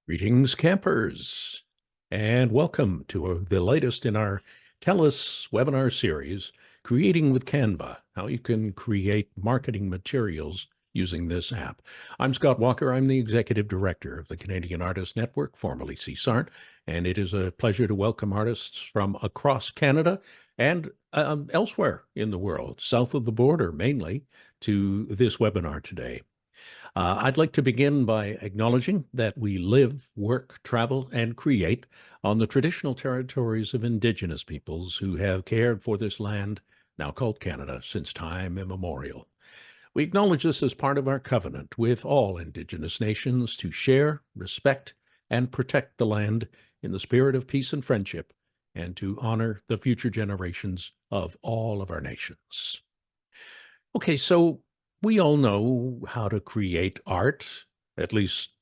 Greetings, campers, and welcome to the latest in our TELUS webinar series, Creating with Canva, how you can create marketing materials using this app. I'm Scott Walker. I'm the Executive Director of the Canadian Artists Network, formerly CSART, and it is a pleasure to welcome artists from across Canada and elsewhere in the world, south of the border mainly, to this webinar today. I'd like to begin by acknowledging that we live, work, travel, and create on the traditional territories of Indigenous peoples who have cared for this land, now called Canada, since time immemorial. We acknowledge this as part of our covenant with all Indigenous nations to share, respect, and protect the land in the spirit of peace and friendship, and to honor the future generations of all of our nations. Okay, so we all know how to create art, at least,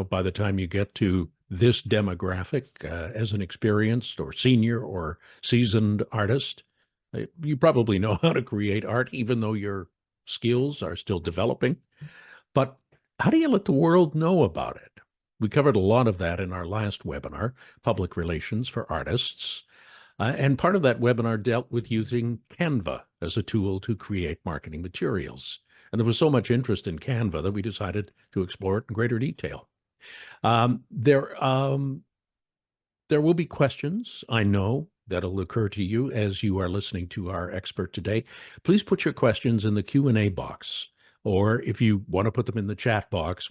by the time you get to this demographic as an experienced or senior or seasoned artist. You probably know how to create art, even though your skills are still developing. But how do you let the world know about it? We covered a lot of that in our last webinar, Public Relations for Artists. And part of that webinar dealt with using Canva as a tool to create marketing materials. And there was so much interest in Canva that we decided to explore it in greater detail. There will be questions, I know, that'll occur to you as you are listening to our expert today. Please put your questions in the Q&A box, or if you want to put them in the chat box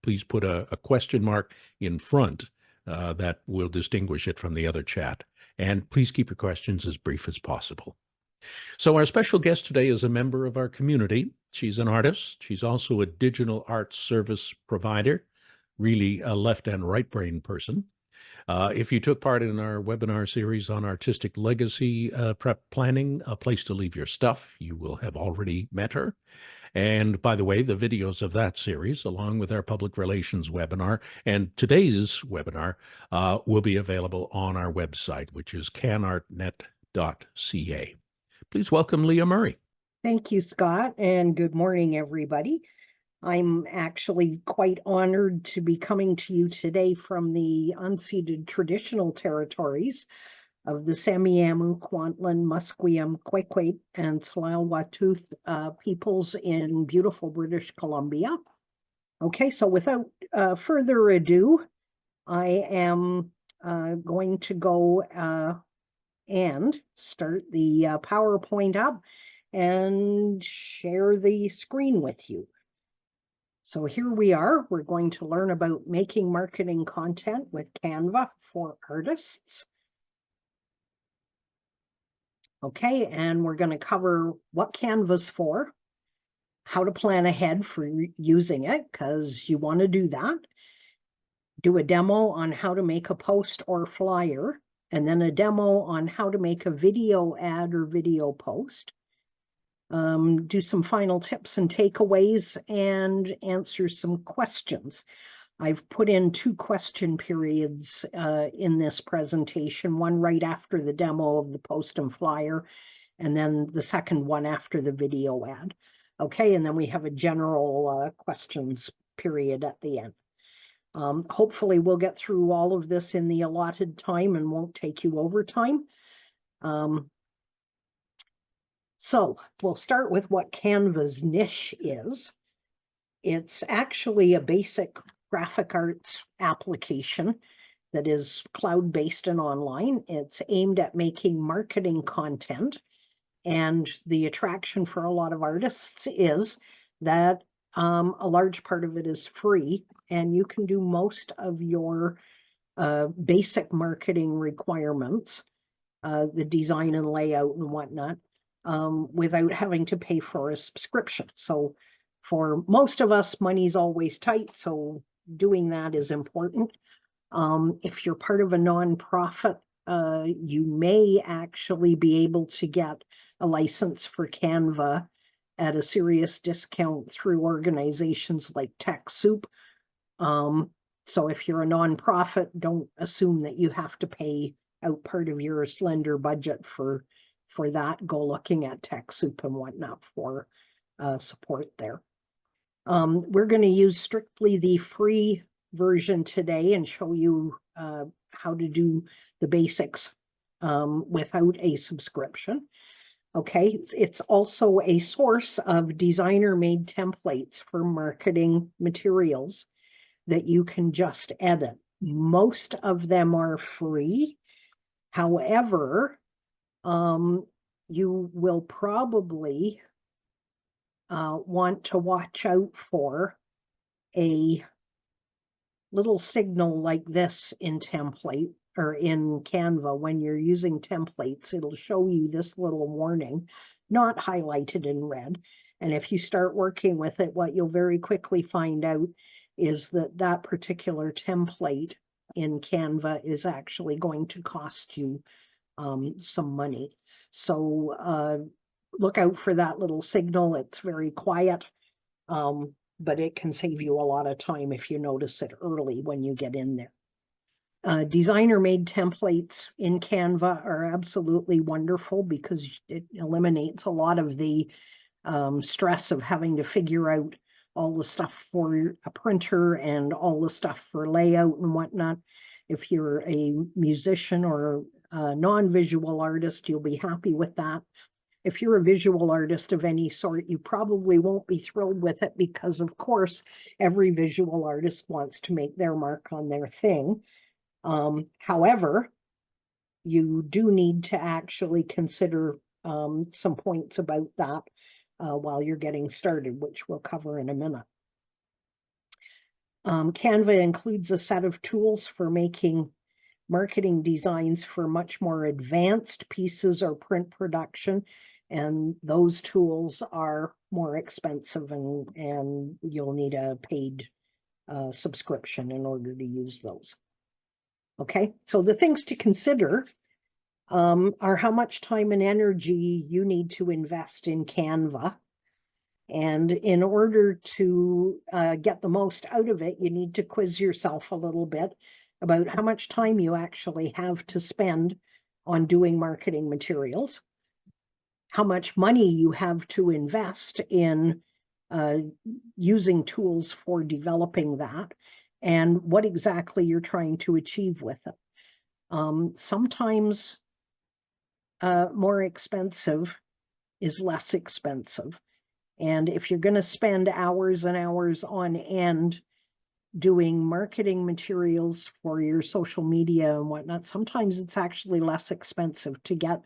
please put a question mark in front that will distinguish it from the other chat. And please keep your questions as brief as possible. So our special guest today is a member of our community. She's an artist. She's also a digital arts service provider, really a left and right brain person. If you took part in our webinar series on artistic legacy prep planning, a place to leave your stuff, you will have already met her. And by the way, the videos of that series, along with our public relations webinar and today's webinar, will be available on our website, which is canartnet.ca. Please welcome Leah Murray. Thank you, Scott, and good morning, everybody. I'm actually quite honored to be coming to you today from the unceded traditional territories of the Semiahmoo, Kwantlen, Musqueam, Kwakwait, and Tsleil-Waututh peoples in beautiful British Columbia. Okay, so without further ado, I am going to go and start the PowerPoint up and share the screen with you. So here we are. We're going to learn about making marketing content with Canva for artists. Okay, and we're going to cover what Canva's for, how to plan ahead for using it, because you want to do that, do a demo on how to make a post or flyer, and then a demo on how to make a video ad or video post, do some final tips and takeaways, and answer some questions. I've put in 2 question periods in this presentation, one right after the demo of the post and flyer, and then the second one after the video ad. Okay, and then we have a general questions period at the end. Hopefully we'll get through all of this in the allotted time and won't take you over time. So we'll start with what Canva's niche is. It's actually a basic graphic arts application that is cloud-based and online. It's aimed at making marketing content. And the attraction for a lot of artists is that a large part of it is free, and you can do most of your basic marketing requirements, the design and layout and whatnot, without having to pay for a subscription. So for most of us, money's always tight, so doing that is important. If you're part of a nonprofit, you may actually be able to get a license for Canva at a serious discount through organizations like TechSoup. So if you're a nonprofit, don't assume that you have to pay out part of your slender budget for that. Go looking at TechSoup and whatnot for support there. We're going to use strictly the free version today and show you how to do the basics without a subscription. Okay, it's also a source of designer-made templates for marketing materials that you can just edit. Most of them are free. However, you will probably want to watch out for a little signal like this in template or in Canva. When you're using templates, it'll show you this little warning, not highlighted in red. And if you start working with it, what you'll very quickly find out is that that particular template in Canva is actually going to cost you some money. So look out for that little signal. It's very quiet, but it can save you a lot of time if you notice it early when you get in there. Designer-made templates in Canva are absolutely wonderful because it eliminates a lot of the stress of having to figure out all the stuff for a printer and all the stuff for layout and whatnot. If you're a musician or a non-visual artist, you'll be happy with that. If you're a visual artist of any sort, you probably won't be thrilled with it because, of course, every visual artist wants to make their mark on their thing. However, you do need to actually consider some points about that while you're getting started, which we'll cover in a minute. Canva includes a set of tools for making marketing designs for much more advanced pieces or print production, and those tools are more expensive, and you'll need a paid subscription in order to use those. Okay, so the things to consider are how much time and energy you need to invest in Canva. And in order to get the most out of it, you need to quiz yourself a little bit about how much time you actually have to spend on doing marketing materials, how much money you have to invest in using tools for developing that, and what exactly you're trying to achieve with it. Sometimes more expensive is less expensive. And if you're going to spend hours and hours on end doing marketing materials for your social media and whatnot, sometimes it's actually less expensive to get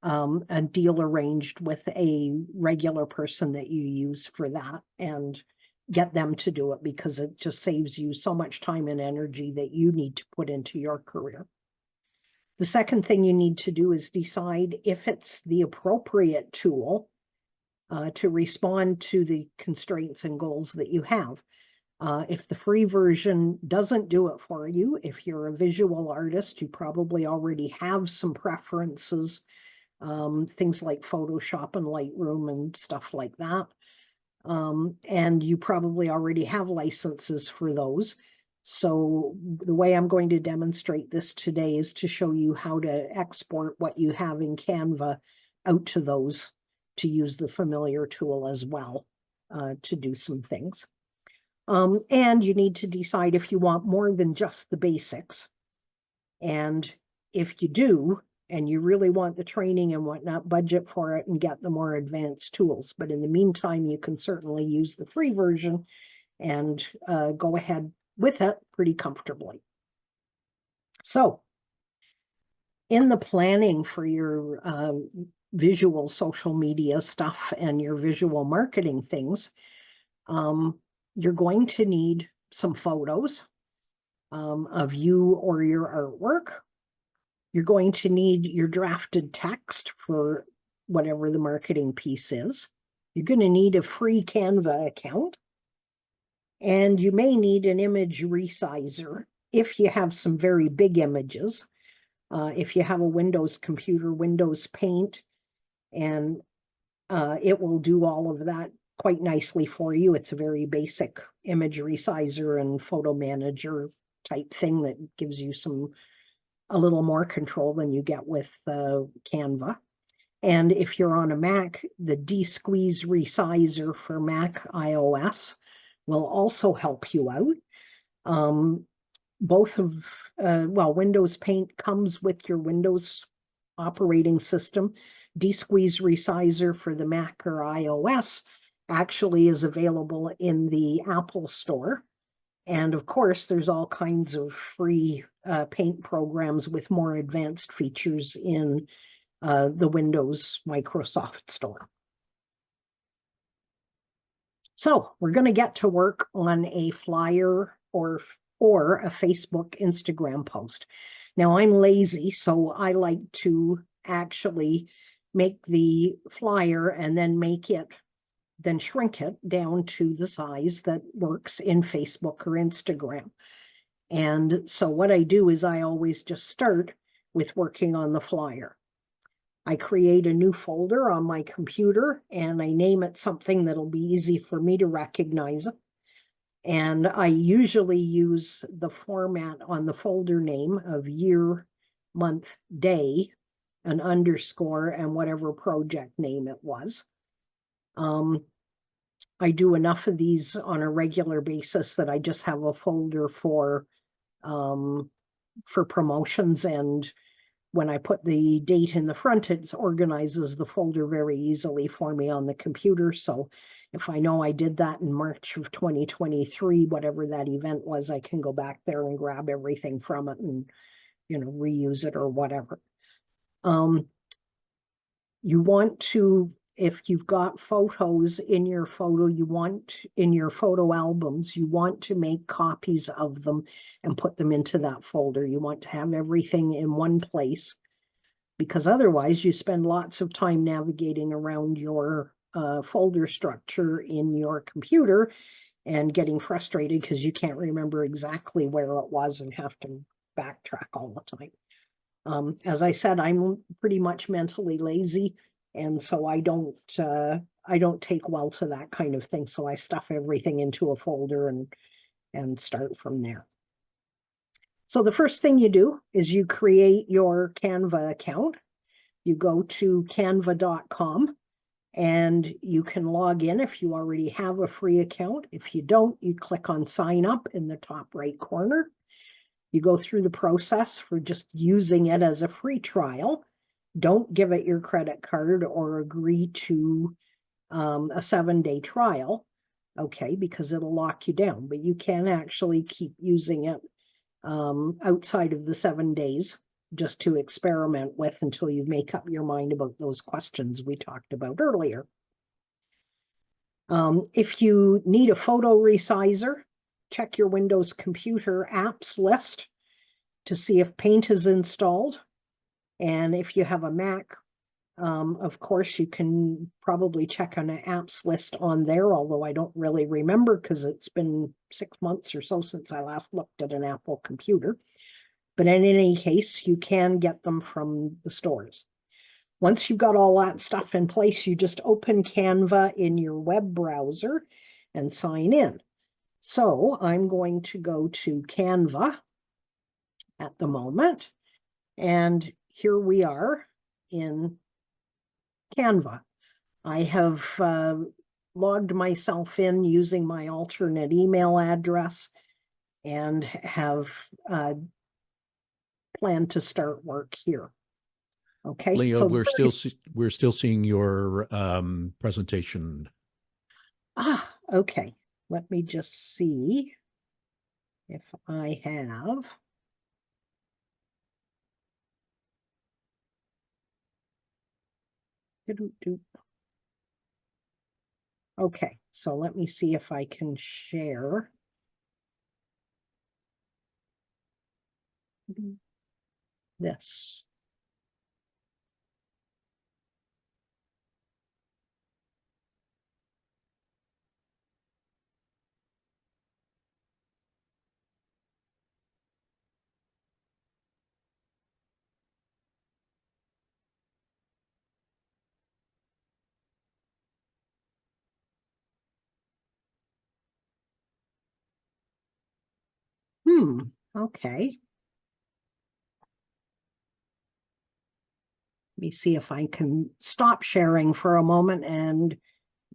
a deal arranged with a regular person that you use for that and get them to do it, because it just saves you so much time and energy that you need to put into your career. The second thing you need to do is decide if it's the appropriate tool to respond to the constraints and goals that you have. If the free version doesn't do it for you, if you're a visual artist, you probably already have some preferences, things like Photoshop and Lightroom and stuff like that. And you probably already have licenses for those. So the way I'm going to demonstrate this today is to show you how to export what you have in Canva out to those, to use the familiar tool as well to do some things. And you need to decide if you want more than just the basics. And if you do, and you really want the training and whatnot, budget for it and get the more advanced tools. But in the meantime, you can certainly use the free version and go ahead with it pretty comfortably. So in the planning for your visual social media stuff and your visual marketing things, you're going to need some photos of you or your artwork. You're going to need your drafted text for whatever the marketing piece is. You're going to need a free Canva account. And you may need an image resizer if you have some very big images. If you have a Windows computer, Windows Paint, and it will do all of that quite nicely for you. It's a very basic image resizer and photo manager type thing that gives you a little more control than you get with Canva. And if you're on a Mac, the de-squeeze resizer for Mac iOS will also help you out. Both of, well, Windows Paint comes with your Windows operating system. De-squeeze resizer for the Mac or iOS actually is available in the Apple Store. And of course, there's all kinds of free paint programs with more advanced features in the Windows Microsoft Store. So we're going to get to work on a flyer or a Facebook, Instagram post. Now I'm lazy, so I like to actually make the flyer and then shrink it down to the size that works in Facebook or Instagram. And so what I do is I always just start with working on the flyer. I create a new folder on my computer and I name it something that'll be easy for me to recognize. And I usually use the format on the folder name of year, month, day, an underscore, and whatever project name it was. I do enough of these on a regular basis that I just have a folder for promotions, and when I put the date in the front, it organizes the folder very easily for me on the computer. So if I know I did that in March of 2023, whatever that event was, I can go back there and grab everything from it and, reuse it or whatever. You want to, if you've got photos in your photo albums, you want to make copies of them and put them into that folder. You want to have everything in one place, because otherwise you spend lots of time navigating around your folder structure in your computer and getting frustrated because you can't remember exactly where it was and have to backtrack all the time. As I said, I'm pretty much mentally lazy, and so I don't take well to that kind of thing. So I stuff everything into a folder and start from there. So the first thing you do is you create your Canva account. You go to canva.com and you can log in if you already have a free account. If you don't, you click on sign up in the top right corner. You go through the process for just using it as a free trial. Don't give it your credit card or agree to a 7-day trial, okay, because it'll lock you down. But you can actually keep using it outside of the 7 days just to experiment with until you make up your mind about those questions we talked about earlier. If you need a photo resizer, check your Windows computer apps list to see if Paint is installed. And if you have a Mac, of course, you can probably check on an apps list on there, although I don't really remember because it's been 6 months or so since I last looked at an Apple computer. But in any case, you can get them from the stores. Once you've got all that stuff in place, you just open Canva in your web browser and sign in. So I'm going to go to Canva at the moment, and here we are in Canva. I have logged myself in using my alternate email address and have planned to start work here. Okay, Leo, so we're still seeing your presentation. Okay. Let me just see if I have. Okay, so let me see if I can share. This. Okay. Let me see if I can stop sharing for a moment and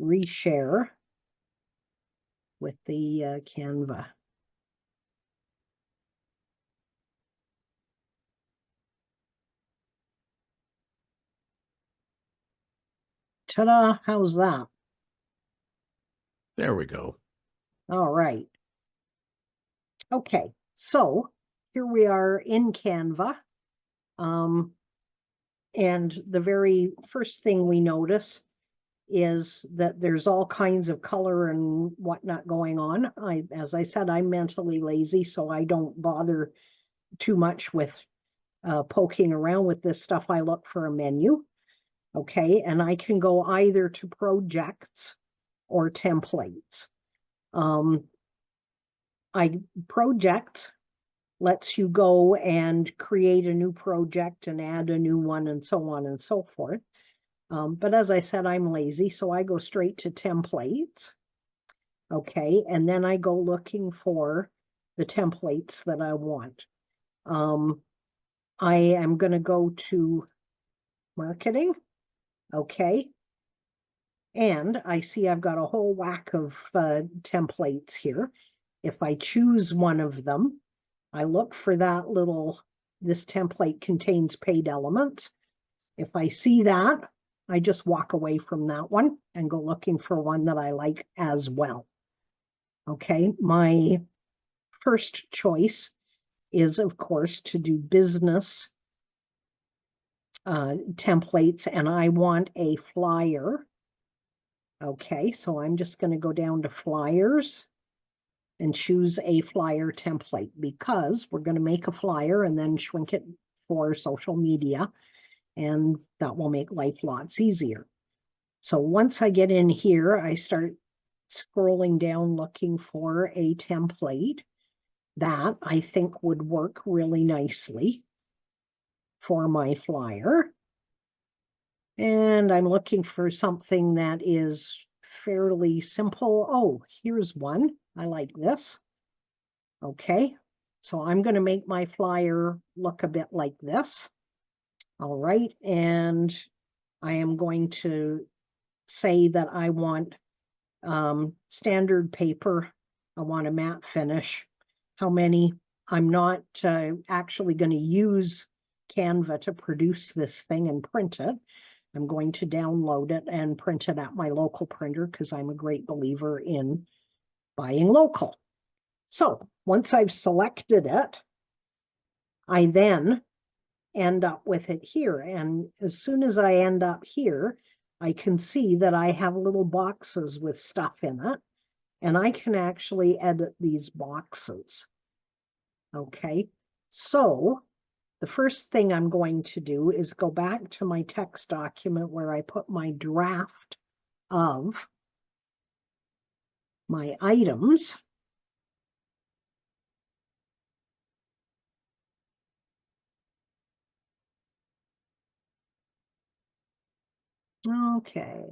reshare with the Canva. Ta-da, how's that? There we go. All right. Okay, so here we are in Canva. And the very first thing we notice is that there's all kinds of color and whatnot going on. As I said, I'm mentally lazy, so I don't bother too much with poking around with this stuff. I look for a menu, okay, and I can go either to projects or templates. Projects lets you go and create a new project and add a new one and so on and so forth. But as I said, I'm lazy, so I go straight to templates. Okay, and then I go looking for the templates that I want. I am going to go to marketing. Okay, and I see I've got a whole whack of templates here. If I choose one of them, I look for that little, this template contains paid elements. If I see that, I just walk away from that one and go looking for one that I like as well. Okay, my first choice is, of course, to do business templates, and I want a flyer. Okay, so I'm just going to go down to flyers and choose a flyer template because we're going to make a flyer and then shrink it for social media, and that will make life lots easier. So once I get in here, I start scrolling down looking for a template that I think would work really nicely for my flyer. And I'm looking for something that is fairly simple. Oh, here's one. I like this. Okay, so I'm going to make my flyer look a bit like this. All right, and I am going to say that I want standard paper. I want a matte finish. How many? I'm not actually going to use Canva to produce this thing and print it. I'm going to download it and print it at my local printer because I'm a great believer in buying local. So once I've selected it, I then end up with it here. And as soon as I end up here, I can see that I have little boxes with stuff in it, and I can actually edit these boxes. Okay, so the first thing I'm going to do is go back to my text document where I put my draft of my items. Okay,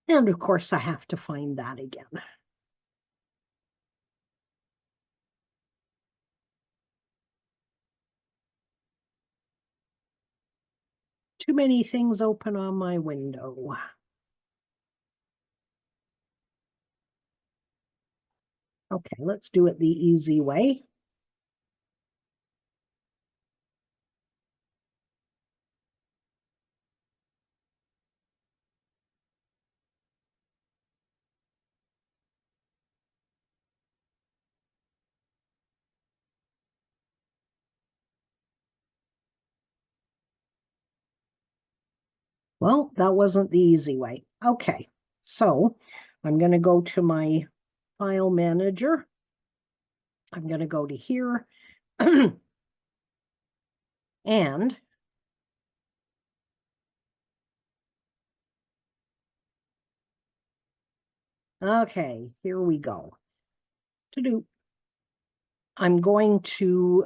and of course I have to find that again. Too many things open on my window. Okay, let's do it the easy way. Well, that wasn't the easy way. Okay, so I'm going to go to my file manager. I'm going to go to here and okay, here we go. I'm going to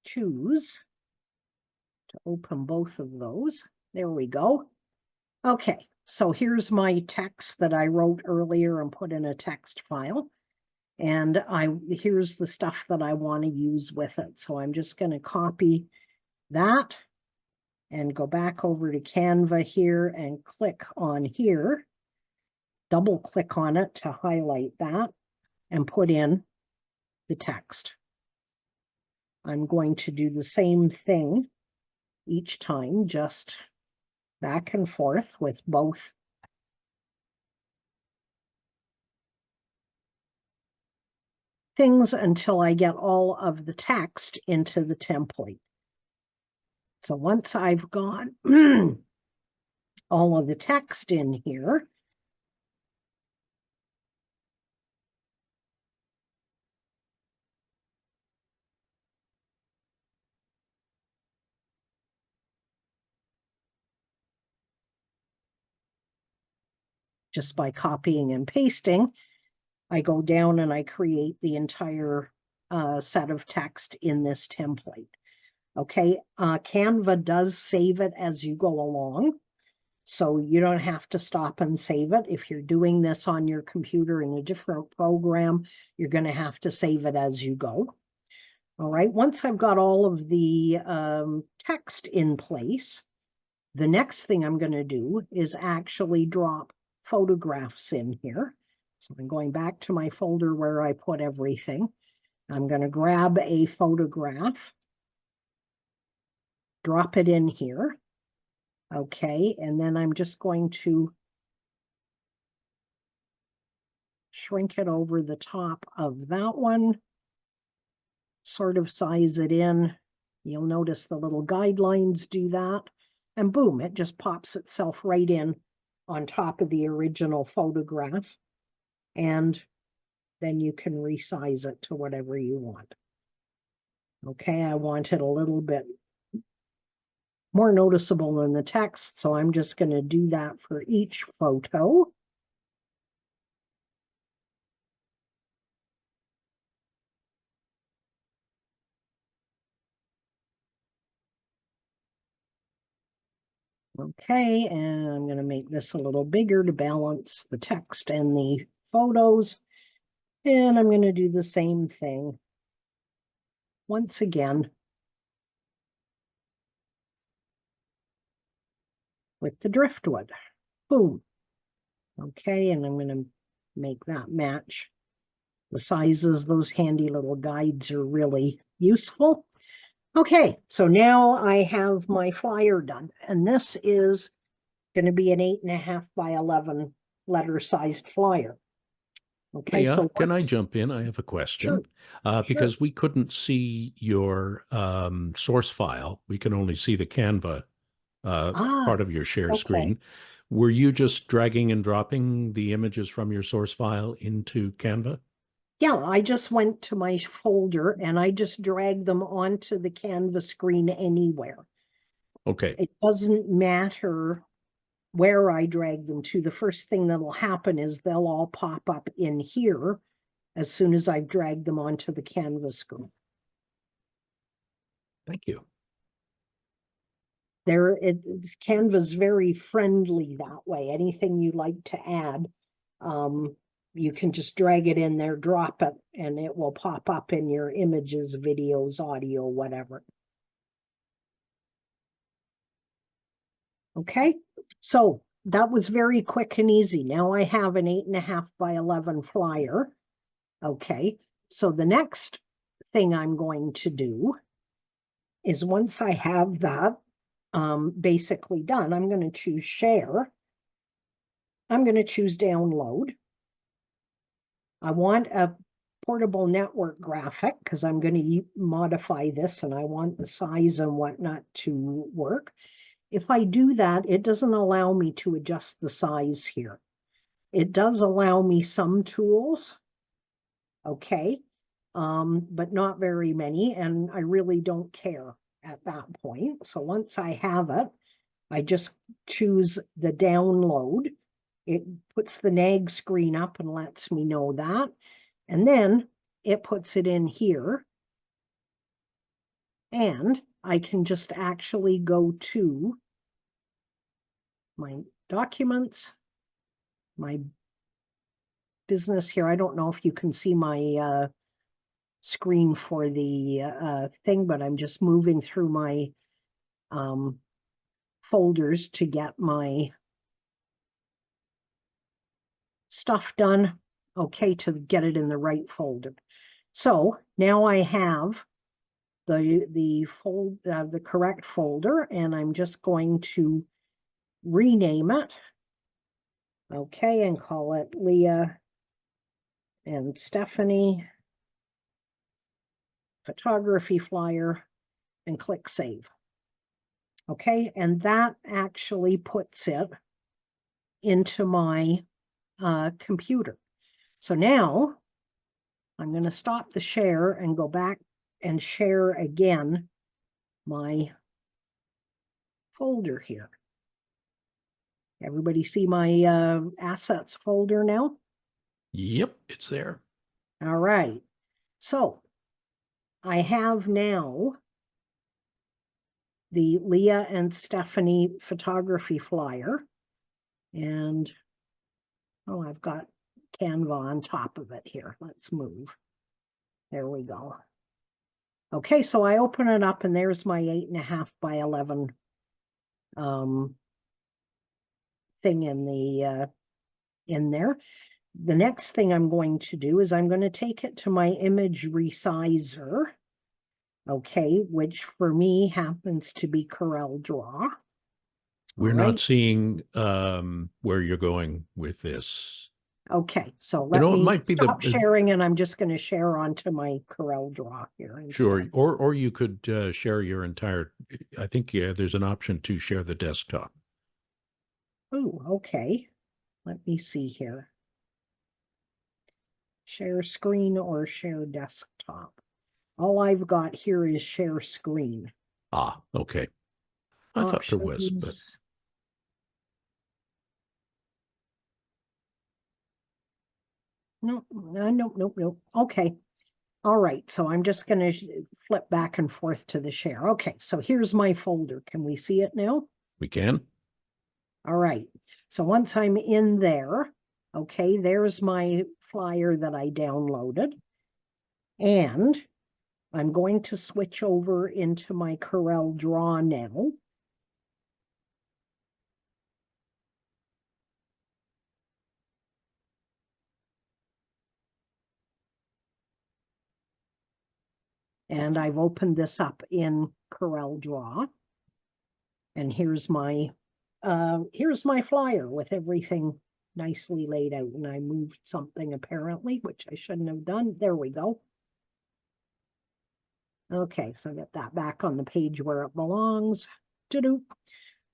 choose to open both of those. There we go. Okay, so here's my text that I wrote earlier and put in a text file. And here's the stuff that I want to use with it. So I'm just going to copy that and go back over to Canva here and click on here, double click on it to highlight that and put in the text. I'm going to do the same thing each time, just back and forth with both things until I get all of the text into the template. So once I've got all of the text in here, just by copying and pasting, I go down and I create the entire set of text in this template. Okay, Canva does save it as you go along, so you don't have to stop and save it. If you're doing this on your computer in a different program, you're going to have to save it as you go. All right, once I've got all of the text in place, the next thing I'm going to do is actually drop photographs in here. So I'm going back to my folder where I put everything. I'm going to grab a photograph, drop it in here. Okay, and then I'm just going to shrink it over the top of that one, sort of size it in. You'll notice the little guidelines do that, and boom, it just pops itself right in on top of the original photograph, and then you can resize it to whatever you want. Okay, I want it a little bit more noticeable than the text, so I'm just going to do that for each photo. Okay, and I'm going to make this a little bigger to balance the text and the photos. And I'm going to do the same thing once again with the driftwood. Boom. Okay, and I'm going to make that match the sizes. Those handy little guides are really useful. Okay, so now I have my flyer done, and this is going to be an 8.5 by 11 letter sized flyer. Okay, Leah, so can I what's, jump in? I have a sure, question. sure. Because we couldn't see your source file, we can only see the Canva Ah, part of your share okay. screen. Were you just dragging and dropping the images from your source file into Canva? Yeah, I just went to my folder and I just dragged them onto the Canvas screen anywhere. Okay, It doesn't matter where I drag them to. The first thing that'll happen is they'll all pop up in here as soon as I've dragged them onto the Canvas screen. thank you. Canva's very friendly that way. Anything you like to add, you can just drag it in there, drop it, and it will pop up in your images, videos, audio, whatever. Okay, so that was very quick and easy. Now I have an 8.5 by 11 flyer. Okay, so the next thing I'm going to do is once I have that basically done, I'm going to choose share. I'm going to choose download. I want a portable network graphic because I'm going to modify this and I want the size and whatnot to work. If I do that, it doesn't allow me to adjust the size here. It does allow me some tools, okay, but not very many, and I really don't care at that point. So once I have it, I just choose the download. It puts the nag screen up and lets me know that. And then it puts it in here. And I can just actually go to my documents, my business here. I don't know if you can see my screen for the thing, but I'm just moving through my folders to get my stuff done. Okay, to get it in the right folder. So now I have the correct folder, and I'm just going to rename it. Okay, and call it Leah and Stephanie photography flyer, and click save. Okay, and that actually puts it into my computer. So now I'm going to stop the share and go back and share again my folder here. Everybody see my assets folder now? Yep, it's there. All right. So I have now the Leah and Stephanie photography flyer. And, oh, I've got Canva on top of it here. Let's move. There we go. Okay, so I open it up and there's my 8.5 by 11 thing in there. The next thing I'm going to do is I'm going to take it to my image resizer, okay, which for me happens to be Corel Draw. We're right. not seeing where you're going with this. Okay, so You let know, it me might be stop sharing, and I'm just going to share onto my Corel Draw here instead. Sure, or you could share your entire, I think there's an option to share the desktop. Oh, okay. Let me see here. Share screen or share desktop. All I've got here is share screen. Ah, okay. I thought there was, but no, nope. Okay. All right, so I'm just going to flip back and forth to the share. Okay, so here's my folder. Can we see it now? we can. All right, so once I'm in there, okay, there's my flyer that I downloaded. And I'm going to switch over into my Corel Draw now. And I've opened this up in Corel Draw. And here's my flyer with everything nicely laid out. And I moved something apparently, which I shouldn't have done. There we go. Okay, so I get that back on the page where it belongs. To-do.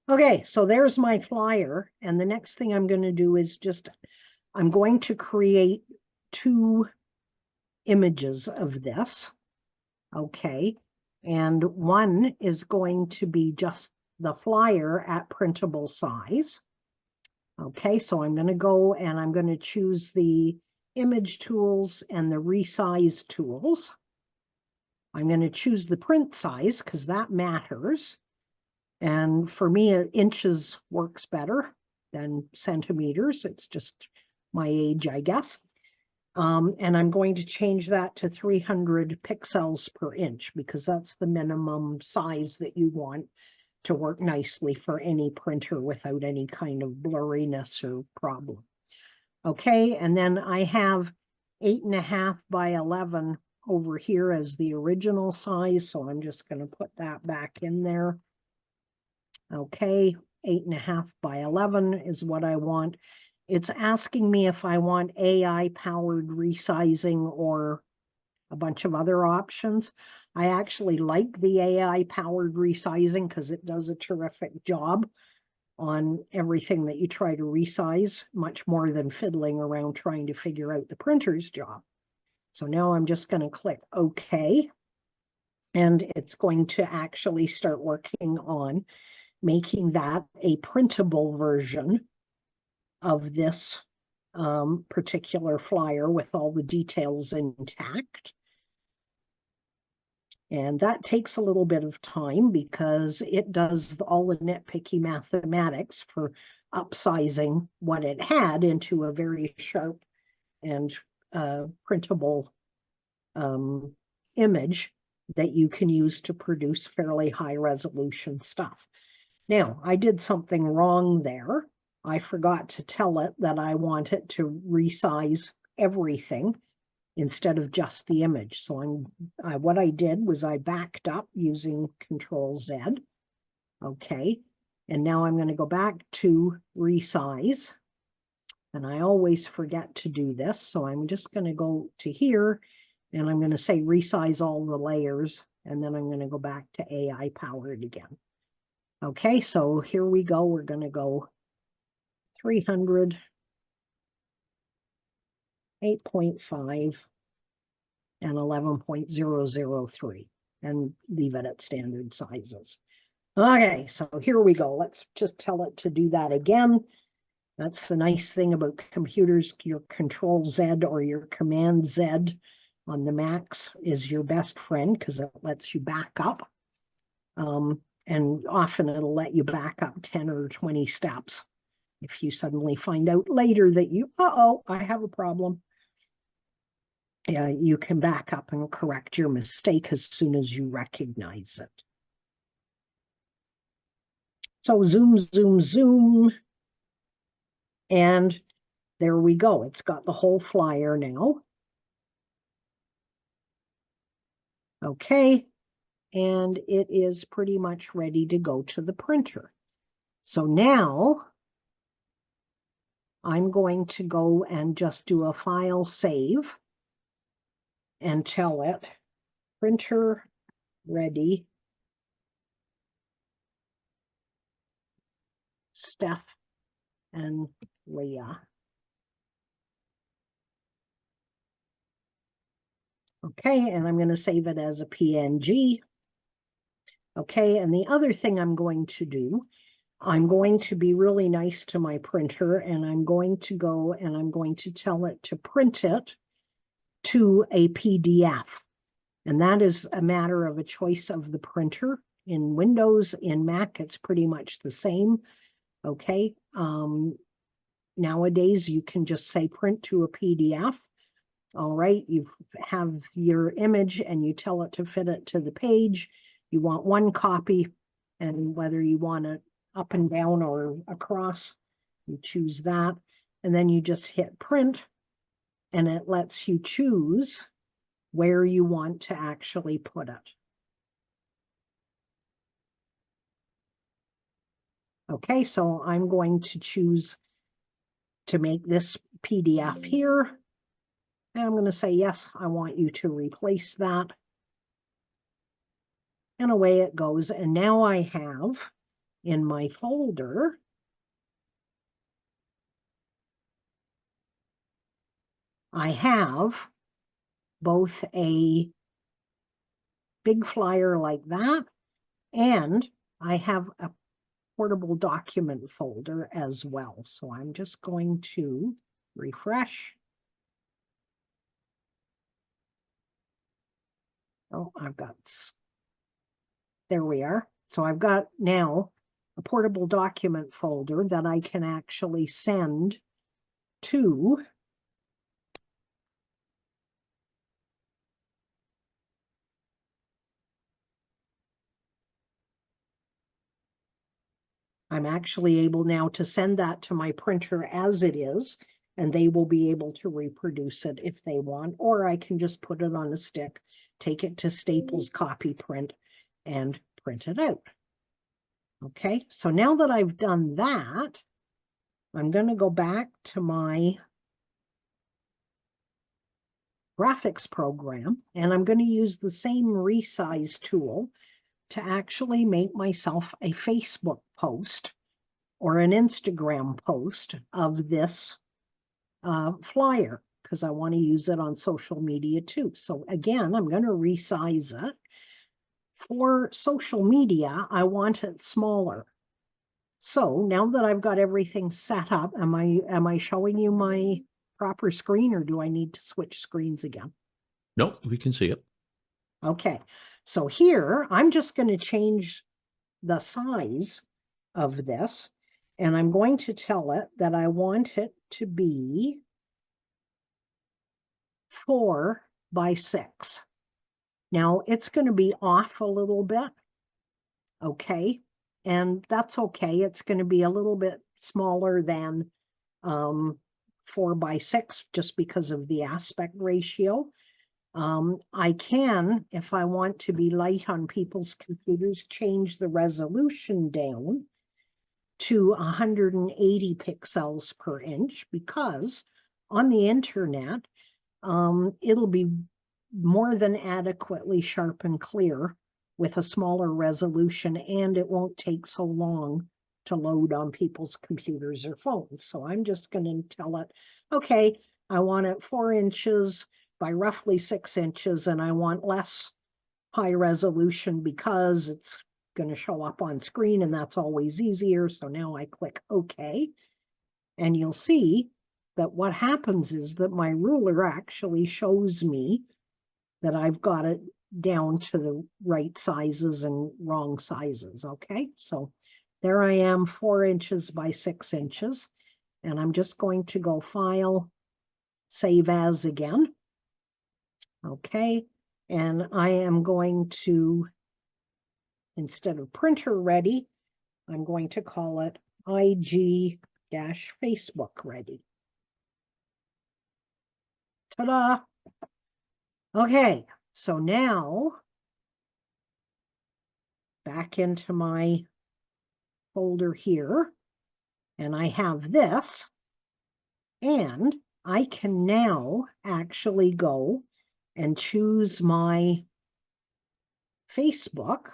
Okay, so there's my flyer. And the next thing I'm going to do is I'm going to create 2 images of this. Okay, and one is going to be just the flyer at printable size. Okay, so I'm going to go and I'm going to choose the image tools and the resize tools. I'm going to choose the print size because that matters. And for me, inches works better than centimeters. It's just my age, I guess. And I'm going to change that to 300 pixels per inch because that's the minimum size that you want to work nicely for any printer without any kind of blurriness or problem. Okay, and then I have 8.5 by 11 over here as the original size, so I'm just going to put that back in there. Okay, 8.5 by 11 is what I want. It's asking me if I want AI-powered resizing or a bunch of other options. I actually like the AI-powered resizing because it does a terrific job on everything that you try to resize, much more than fiddling around trying to figure out the printer's job. So now I'm just going to click OK, and it's going to actually start working on making that a printable version of this particular flyer with all the details intact. And that takes a little bit of time because it does all the nitpicky mathematics for upsizing what it had into a very sharp and printable image that you can use to produce fairly high resolution stuff. Now, I did something wrong there. I forgot to tell it that I want it to resize everything instead of just the image. So what I did was I backed up using Control Z. Okay, and now I'm going to go back to resize. And I always forget to do this, so I'm just going to go to here, and I'm going to say resize all the layers, and then I'm going to go back to AI powered again. Okay, so here we go. We're going to go 300, 8.5, and 11.003, and leave it at standard sizes. Okay, so here we go. Let's just tell it to do that again. That's the nice thing about computers. Your Control Z or your Command Z on the Macs is your best friend because it lets you back up. And often it'll let you back up 10 or 20 steps. If you suddenly find out later that I have a problem, you can back up and correct your mistake as soon as you recognize it. So zoom, zoom, zoom. And there we go. It's got the whole flyer now. Okay. And it is pretty much ready to go to the printer. So now I'm going to go and just do a file save and tell it printer ready, Steph and Leah. Okay, and I'm going to save it as a PNG. Okay, and the other thing I'm going to do, I'm going to be really nice to my printer, and I'm going to go and I'm going to tell it to print it to a PDF. And that is a matter of a choice of the printer. In Windows, in Mac, it's pretty much the same. Okay. Nowadays, you can just say print to a PDF. All right. You have your image and you tell it to fit it to the page. You want one copy, and whether you want it up and down or across, you choose that. And then you just hit print, and it lets you choose where you want to actually put it. Okay, so I'm going to choose to make this PDF here. And I'm going to say, yes, I want you to replace that. And away it goes. And now I have in my folder, I have both a big flyer like that, and I have a portable document folder as well. So I'm just going to refresh. Oh, there we are. So I've got now a portable document folder that I can actually send to I'm actually able now to send that to my printer as it is, and they will be able to reproduce it if they want, or I can just put it on a stick, take it to Staples Copy Print, and print it out. Okay, so now that I've done that, I'm going to go back to my graphics program, and I'm going to use the same resize tool to actually make myself a Facebook post or an Instagram post of this flyer, because I want to use it on social media too. So again, I'm going to resize it. For social media, I want it smaller. So now that I've got everything set up, am I showing you my proper screen, or do I need to switch screens again? No, we can see it. Okay, so here I'm just going to change the size of this, and I'm going to tell it that I want it to be 4 by 6. Now it's going to be off a little bit, okay, and that's okay. It's going to be a little bit smaller than 4:6 just because of the aspect ratio. I can, if I want to be light on people's computers, change the resolution down to 180 pixels per inch, because on the internet, it'll be more than adequately sharp and clear with a smaller resolution, and it won't take so long to load on people's computers or phones. So I'm just going to tell it, okay, I want it 4 inches by roughly 6 inches, and I want less high resolution because it's going to show up on screen, and that's always easier. So now I click OK, and you'll see that what happens is that my ruler actually shows me that I've got it down to the right sizes and wrong sizes. Okay, so there I am, 4 inches by 6 inches, and I'm just going to go File, Save As again. Okay, and I am going to, instead of printer ready, I'm going to call it IG-Facebook ready. Ta-da! Okay, so now back into my folder here, and I have this, and I can now actually go and choose my Facebook,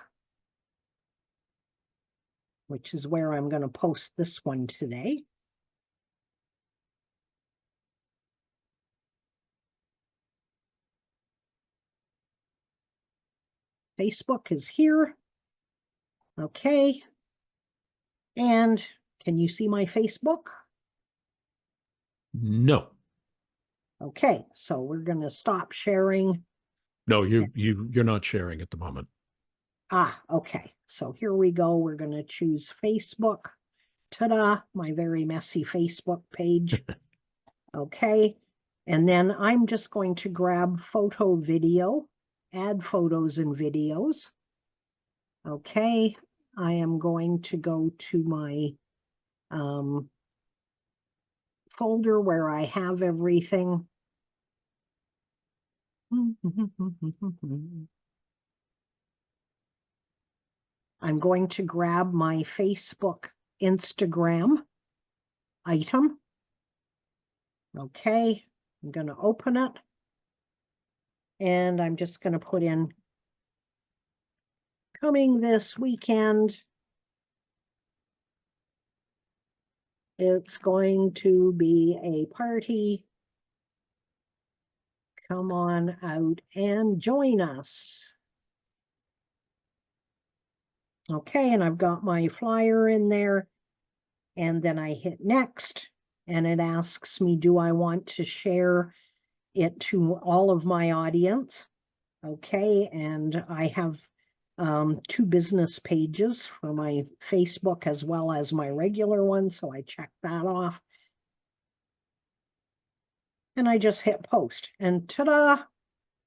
which is where I'm going to post this one today. Facebook is here. Okay. And can you see my Facebook? No. Okay, so we're going to stop sharing. No, you're not sharing at the moment. Okay. So here we go. We're going to choose Facebook. Ta-da, my very messy Facebook page. Okay. And then I'm just going to grab photo video, add photos and videos. Okay. I am going to go to my folder where I have everything. I'm going to grab my Facebook Instagram item. Okay, I'm going to open it. And I'm just going to put in coming this weekend. It's going to be a party. Come on out and join us. Okay, and I've got my flyer in there. And then I hit next, and it asks me, do I want to share it to all of my audience? Okay, and I have 2 business pages for my Facebook as well as my regular one, so I check that off. And I just hit post, and ta-da,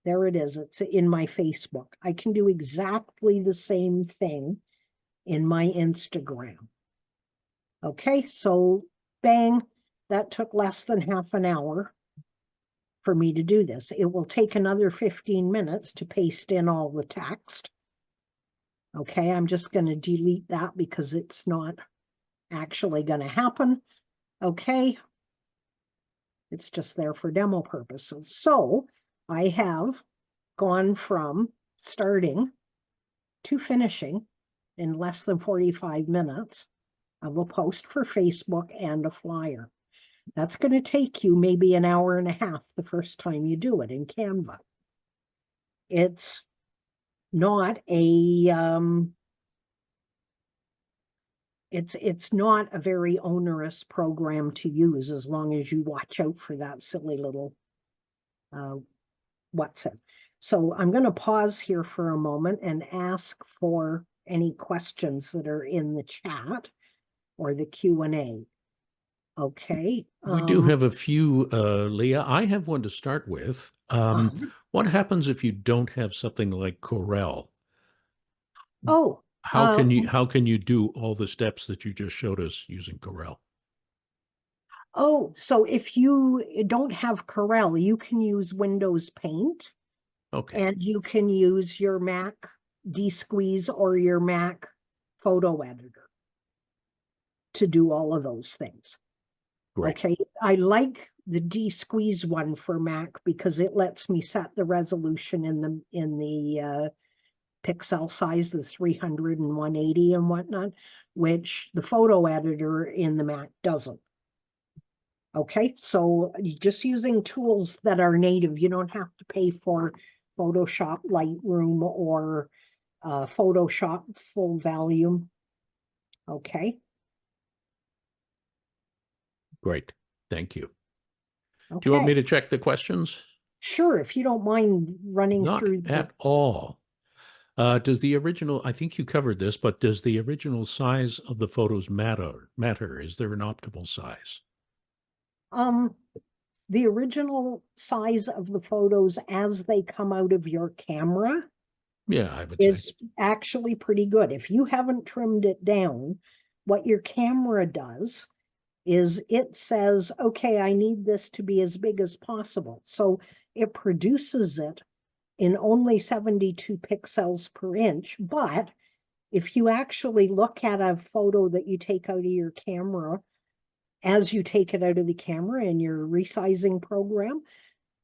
there it is. It's in my Facebook. I can do exactly the same thing in my Instagram. Okay, so bang, that took less than half an hour for me to do this. It will take another 15 minutes to paste in all the text. Okay, I'm just going to delete that because it's not actually going to happen. Okay, it's just there for demo purposes. So I have gone from starting to finishing in less than 45 minutes of a post for Facebook and a flyer. That's going to take you maybe an hour and a half the first time you do it in Canva. It's not a it's not a very onerous program to use as long as you watch out for that silly little what's it. So I'm going to pause here for a moment and ask for any questions that are in the chat or the Q&A. Okay. We do have a few, Leah. I have one to start with. What happens if you don't have something like Corel? Oh, How can you do all the steps that you just showed us using Corel? Oh, so if you don't have Corel, you can use Windows Paint, Okay, and you can use your Mac DSqueeze or your Mac photo editor to do all of those things. great. Okay, I like the DSqueeze one for Mac because it lets me set the resolution in the pixel size, the 300 and 180 and whatnot, which the photo editor in the Mac doesn't. Okay, so just using tools that are native, you don't have to pay for Photoshop Lightroom or Photoshop full volume. Okay, Great. Thank you. Do you want me okay. to check the questions? Sure, if you don't mind running Not through the, at all. Does the original, I think you covered this, but does the original size of the photos matter? Is there an optimal size? um, the original size of the photos as they come out of your camera Yeah, I would say. is actually pretty good. If you haven't trimmed it down, what your camera does is it says, okay, I need this to be as big as possible. So it produces it in only 72 pixels per inch. But if you actually look at a photo that you take out of your camera, as you take it out of the camera in your resizing program,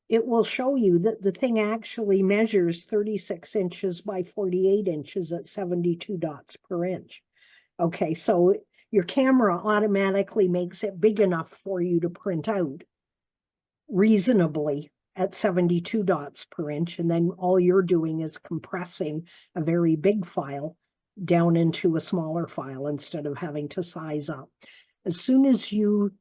it will show you that the thing actually measures 36 inches by 48 inches at 72 dots per inch. Okay, so your camera automatically makes it big enough for you to print out reasonably at 72 dots per inch. And then all you're doing is compressing a very big file down into a smaller file instead of having to size up. As soon as you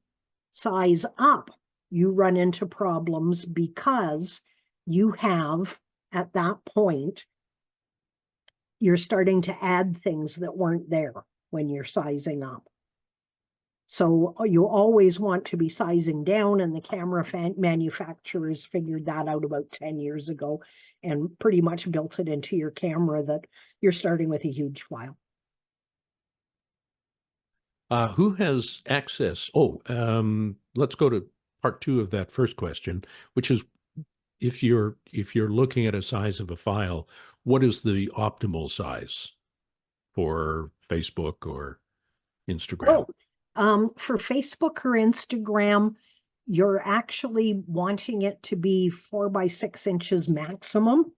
size up, you run into problems because you have, at that point, you're starting to add things that weren't there when you're sizing up. So you always want to be sizing down, and the camera manufacturers figured that out about 10 years ago and pretty much built it into your camera that you're starting with a huge file. Who has access? Let's go to part two of that first question, which is if you're looking at a size of a file, what is the optimal size for Facebook or Instagram? Oh, for Facebook or Instagram, you're actually wanting it to be 4 by 6 inches maximum,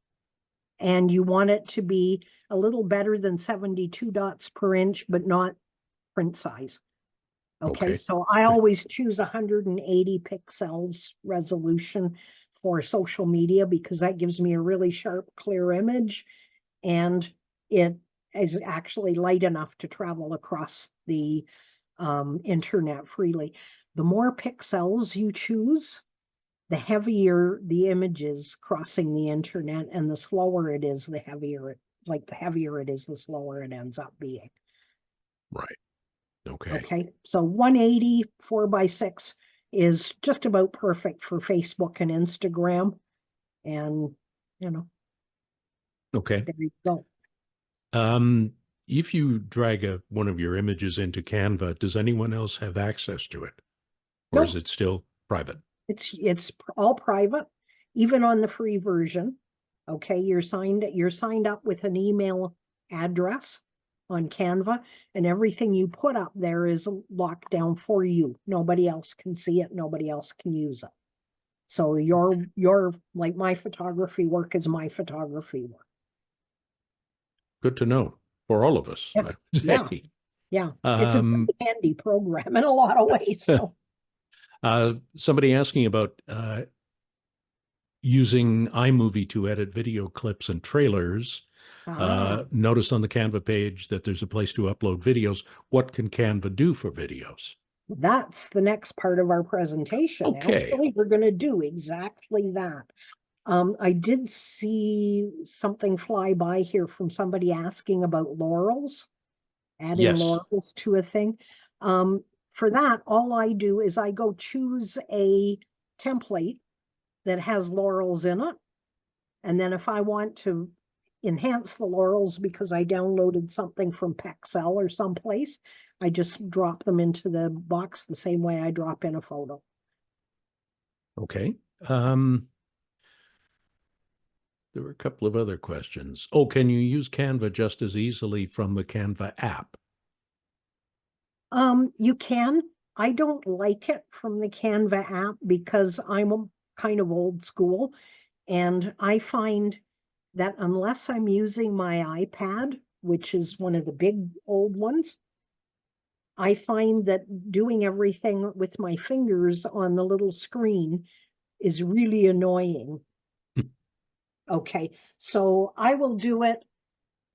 and you want it to be a little better than 72 dots per inch, but not print size. Okay, Okay, so I great. always choose 180 pixels resolution for social media because that gives me a really sharp, clear image, and it is actually light enough to travel across the internet freely. The more pixels you choose, the heavier the image is crossing the internet, and the slower it is, the heavier it, like the heavier it is, the slower it ends up being. Right. Okay. Okay, so 180 4 by 6 is just about perfect for Facebook and Instagram. And, you know, Okay. there you go. Um, if you drag one of your images into Canva, does anyone else have access to it, or is Nope, it still private? it's all private, even on the free version. Okay, you're signed up with an email address on Canva, and everything you put up there is locked down for you. Nobody else can see it, nobody else can use it. So your like my photography work is my photography work. Good to know for all of us, Yeah, I would yeah, say. yeah. It's a Um, pretty handy program in a lot of ways. So somebody asking about using iMovie to edit video clips and trailers. ah, Notice on the Canva page that there's a place to upload videos. What can Canva do for videos? that's the next part of our presentation. Okay. Actually, we're going to do exactly that. I did see something fly by here from somebody asking about laurels, adding Yes. laurels to a thing. For that, all I do is I go choose a template that has laurels in it. And then if I want to enhance the laurels because I downloaded something from Pexcel or someplace. I just drop them into the box the same way I drop in a photo. Okay. There were a couple of other questions. Oh, can you use Canva just as easily from the Canva app? You can. I don't like it from the Canva app because I'm kind of old school, and I find that unless I'm using my iPad, which is one of the big old ones, I find that doing everything with my fingers on the little screen is really annoying. Okay, so I will do it.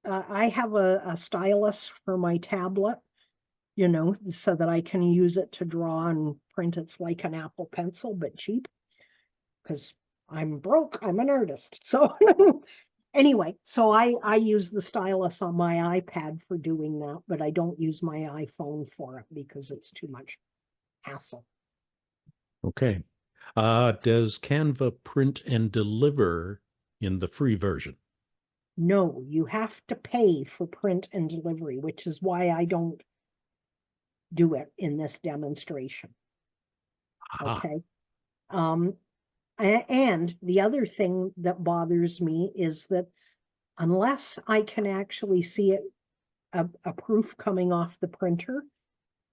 I have a stylus for my tablet, so that I can use it to draw and print. It's like an Apple Pencil, but cheap because I'm broke. I'm an artist. So anyway, so I use the stylus on my iPad for doing that, but I don't use my iPhone for it because it's too much hassle. Okay. Does Canva print and deliver in the free version? No, you have to pay for print and delivery, which is why I don't do it in this demonstration. Ah, Okay. Um, and the other thing that bothers me is that unless I can actually see it, a proof coming off the printer,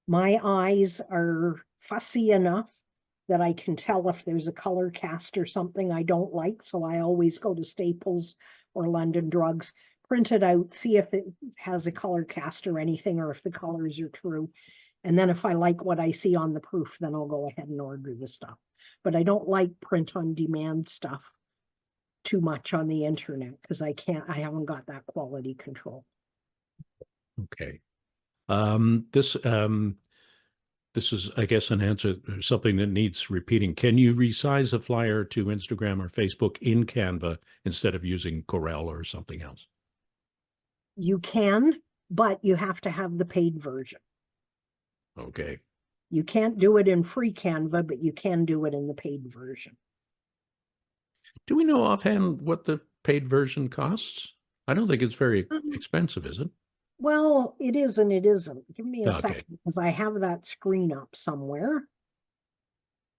my eyes are fussy enough that I can tell if there's a color cast or something I don't like. So I always go to Staples or London Drugs, print it out, see if it has a color cast or anything, or if the colors are true. And then if I like what I see on the proof, then I'll go ahead and order the stuff. But I don't like print on demand stuff too much on the internet because I haven't got that quality control. okay. This is, I guess, an answer, something that needs repeating. Can you resize a flyer to Instagram or Facebook in Canva instead of using Corel or something else? You can, but you have to have the paid version. Okay. You can't do it in free Canva, but you can do it in the paid version. Do we know offhand what the paid version costs? I don't think it's very Um, expensive, is it? well, it is and it isn't. Give me a Okay. second because I have that screen up somewhere.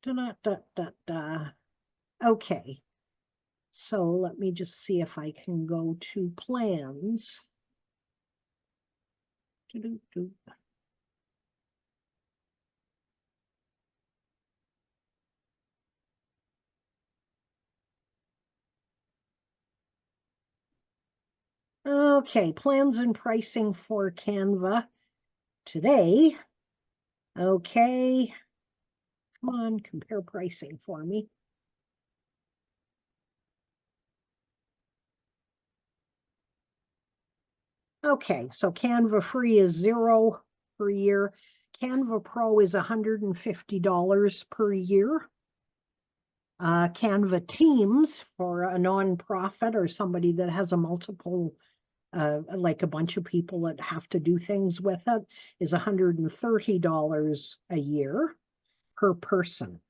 Da, da, da, da, da. Okay, so let me just see if I can go to plans. Do. Okay, plans and pricing for Canva today. Okay, come on, compare pricing for me. Okay, so Canva free is $0 per year. Canva Pro is $150 per year. Canva Teams for a nonprofit or somebody that has a multiple, like a bunch of people that have to do things with it, is $130 a year per person.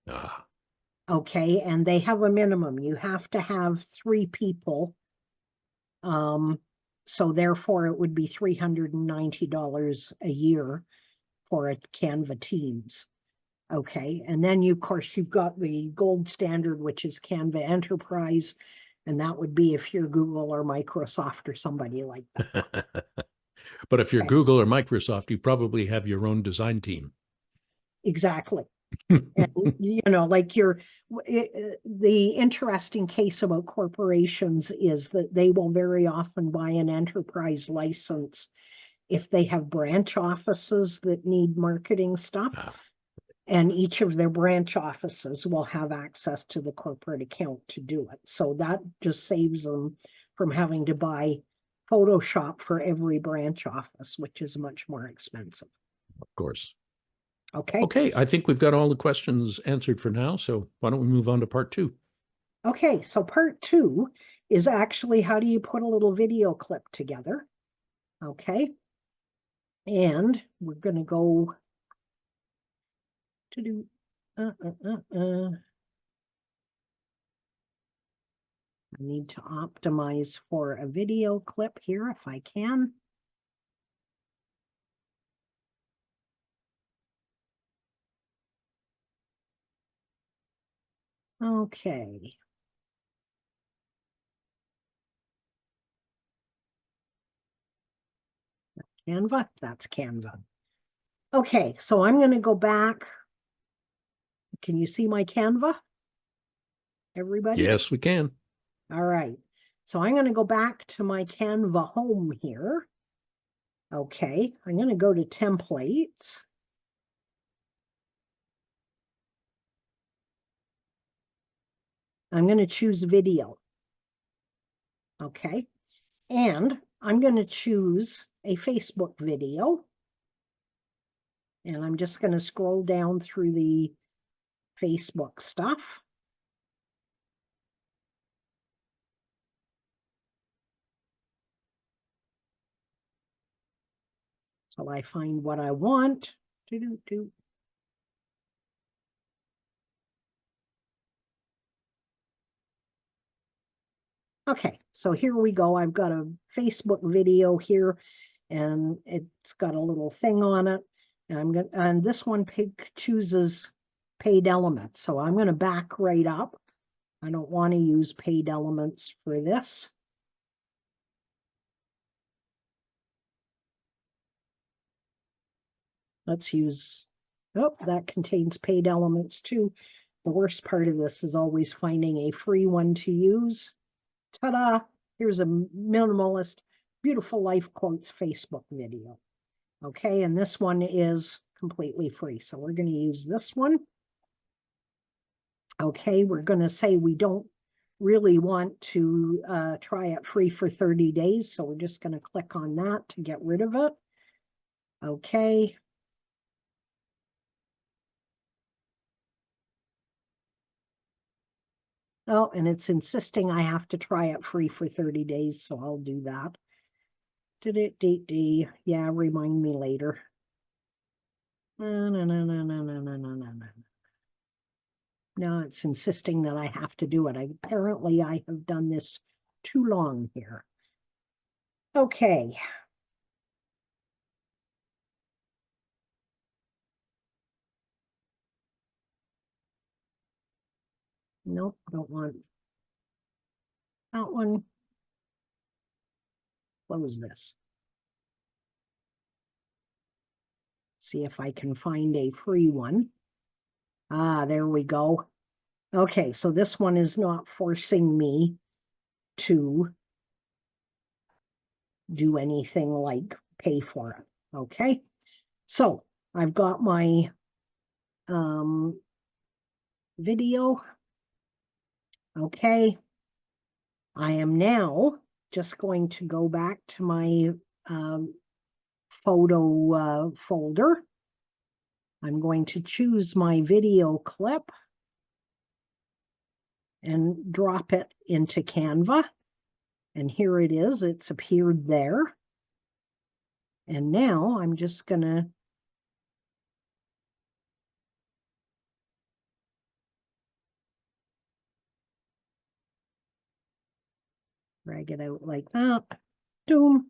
Ah, Okay, and they have a minimum. You have to have 3 people. So therefore it would be $390 a year for a Canva Teams. Okay, and then of course you've got the gold standard, which is Canva Enterprise, and that would be if you're Google or Microsoft or somebody like that. but if you're Okay, Google or Microsoft, you probably have your own design team. exactly. And like the interesting case about corporations is that they will very often buy an enterprise license if they have branch offices that need marketing stuff. Ah, And each of their branch offices will have access to the corporate account to do it. So that just saves them from having to buy Photoshop for every branch office, which is much more expensive. of course. Okay. Okay, I think we've got all the questions answered for now. So why don't we move on to part 2? Okay. So part 2 is actually how do you put a little video clip together? Okay. And we're going to go to do. I need to optimize for a video clip here if I can. Okay. Canva, that's Canva. Okay, so I'm going to go back. Can you see my Canva, everybody? Yes, we can. All right. So I'm going to go back to my Canva home here. Okay, I'm going to go to templates. I'm going to choose video. Okay, and I'm going to choose a Facebook video. And I'm just going to scroll down through the Facebook stuff. Till I find what I want. Okay, so here we go. I've got a Facebook video here, and it's got a little thing on it. And this one chooses paid elements. So I'm going to back right up. I don't want to use paid elements for this. Let's use, oh, that contains paid elements too. The worst part of this is always finding a free one to use. Ta-da! Here's a minimalist, beautiful life quotes Facebook video. Okay, and this one is completely free. So we're going to use this one. Okay, we're going to say we don't really want to try it free for 30 days. So we're just going to click on that to get rid of it. Okay. Oh, and it's insisting I have to try it free for 30 days. So I'll do that. Yeah, remind me later. No, it's insisting that I have to do it. Apparently, I have done this too long here. Okay. Nope, don't want that one. Close this. See if I can find a free one. Ah, there we go. Okay, so this one is not forcing me to do anything like pay for it. Okay, so I've got my video. Okay, I am now just going to go back to my photo folder. I'm going to choose my video clip and drop it into Canva. And here it is. It's appeared there. And now I'm just going to drag it out like that. Boom.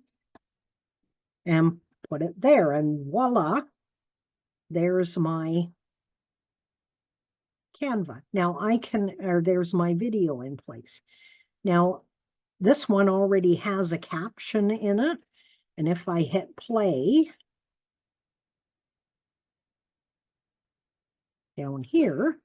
And put it there. And voila, there's my Canva. Now I can, or there's my video in place. Now, this one already has a caption in it. And if I hit play down here,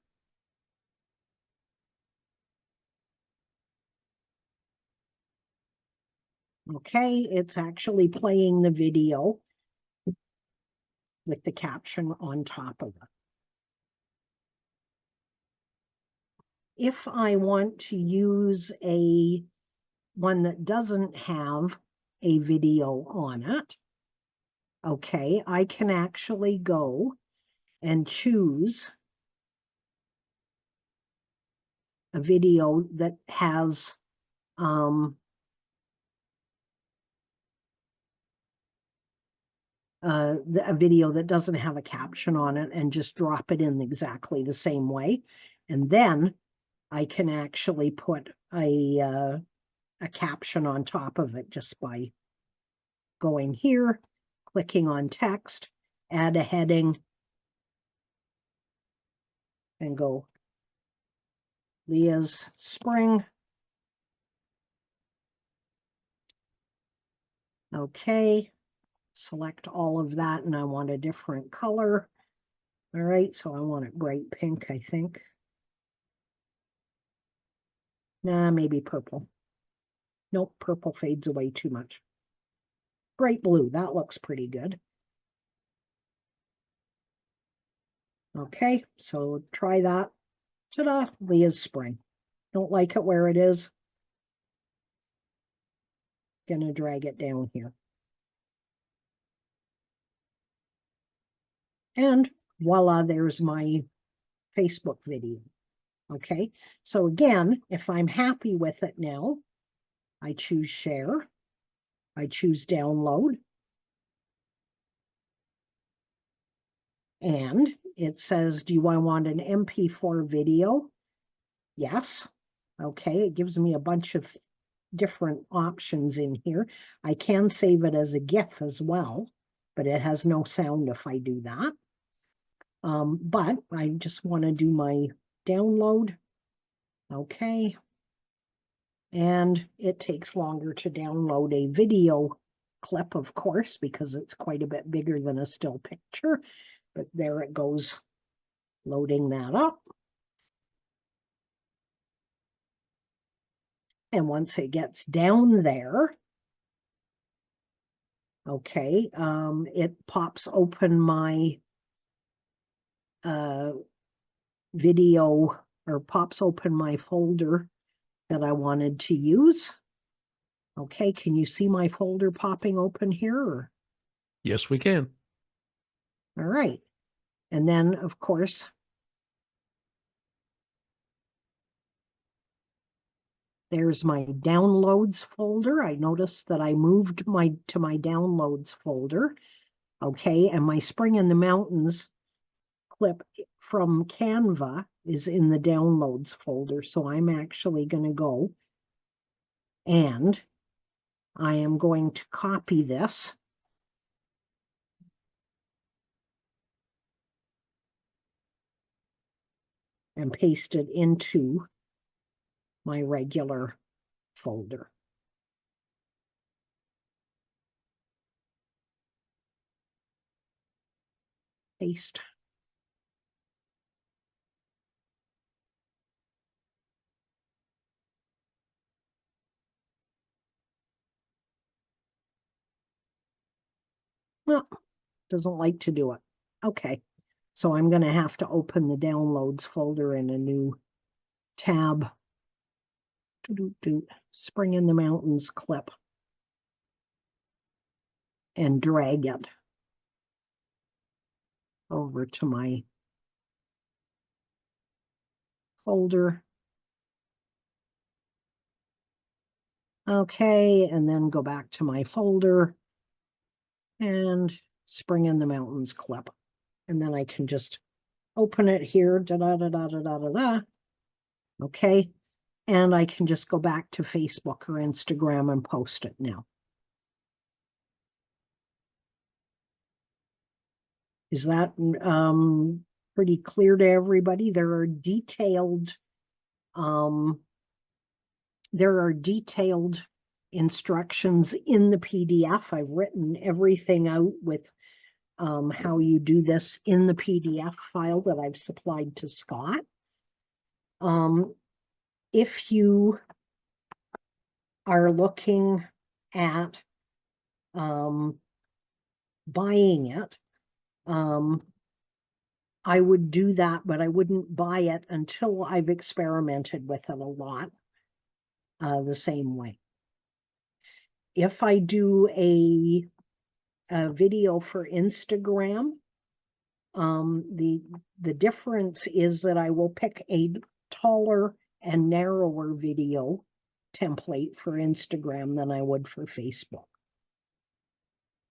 okay, it's actually playing the video with the caption on top of it. If I want to use a one that doesn't have a video on it, okay, I can actually go and choose a video that has a video that doesn't have a caption on it and just drop it in exactly the same way. And then I can actually put a caption on top of it just by going here, clicking on text, add a heading, and go Leah's Spring. Okay, select all of that, and I want a different color. All right, so I want it bright pink, I think. Nah, maybe purple. Nope, purple fades away too much. Bright blue, that looks pretty good. Okay, so try that. Ta-da, Leah's Spring. Don't like it where it is. Gonna drag it down here. And voila, there's my Facebook video. Okay, so again, if I'm happy with it now, I choose share, I choose download, and it says, do I want an MP4 video? Yes. Okay, it gives me a bunch of different options in here. I can save it as a GIF as well, but it has no sound if I do that. But I just want to do my download. Okay. And it takes longer to download a video clip, of course, because it's quite a bit bigger than a still picture. But there it goes, loading that up. And once it gets down there, okay, it pops open my video, or pops open my folder that I wanted to use. Okay, can you see my folder popping open here? Or? Yes, we can. All right. And then, of course, there's my downloads folder. I noticed that I moved to my downloads folder. Okay, and my Spring in the Mountains clip from Canva is in the downloads folder. So I'm actually going to go and I am going to copy this and paste it into my regular folder. Paste. Well, doesn't like to do it. Okay, so I'm going to have to open the downloads folder in a new tab. Spring in the Mountains clip and drag it over to my folder. Okay, and then go back to my folder and Spring in the Mountains clip. And then I can just open it here, da-da-da-da-da-da-da. Okay, and I can just go back to Facebook or Instagram and post it now. Is that pretty clear to everybody? There are detailed instructions in the PDF. I've written everything out with how you do this in the PDF file that I've supplied to Scott. If you are looking at buying it, I would do that, but I wouldn't buy it until I've experimented with it a lot the same way. If I do a video for Instagram, the difference is that I will pick a taller and narrower video template for Instagram than I would for Facebook.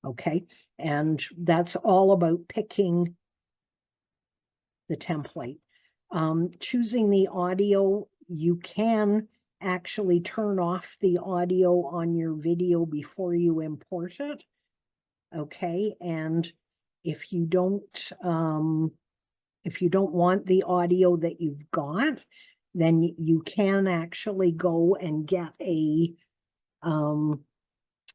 Okay, and that's all about picking the template. Choosing the audio, you can actually turn off the audio on your video before you import it. Okay, and if you don't want the audio that you've got, then you can actually go and get a